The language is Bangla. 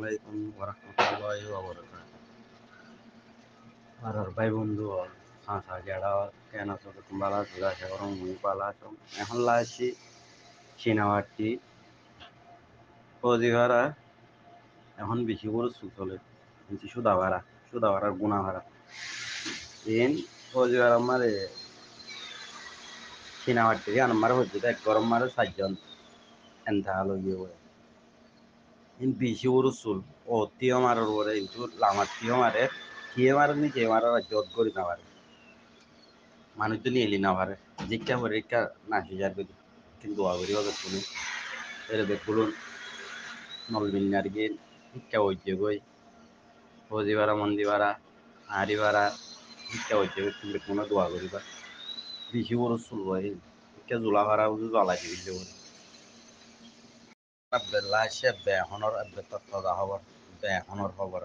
আলাইকুম ওয়া রাহমাতুল্লাহি ওয়া বারাকাতুহু। আর ভাই বন্ধু সাঁচা গেড়া কেন আছো তুমি ভালো আছো? আশা করো মুই ভালো আছো। এখন লাইছি চিনামাটি ফৌজি ভাড়া এখন বেশি করে চলে কিন্তু সুদা ভাড়ার গুণা ভাড়া দিন ফৌজি ভাড়া মারে চিনামাটি আমার হচ্ছে এক গরম মারে 4 জন এনথা লইয়ে বলে ইন বেশি করে চুল ও তিয় মারার পরে কিন্তু লামার তিয় মারে থিয়ে মারে নিজে মারার জোর করি না পারে মানুষজন এলি না পারে জিজ্ঞা পরীক্ষা নাচি যাবে কিন্তু আবরি হবে শুনে এর বেকুলুন নলবিন্যার গিয়ে শিক্ষা ঐক্য গই ফৌজিবারা মন্দিবারা হাড়িবারা শিক্ষা ঐক্য কিন্তু কোনো দোয়া করিবা বেশি বড় চুল হয় শিক্ষা জোলা ভাড়া জ্বলাই দিবি বলে বেলা সে বেহনের তত্ত্ব খবর বেহনের খবর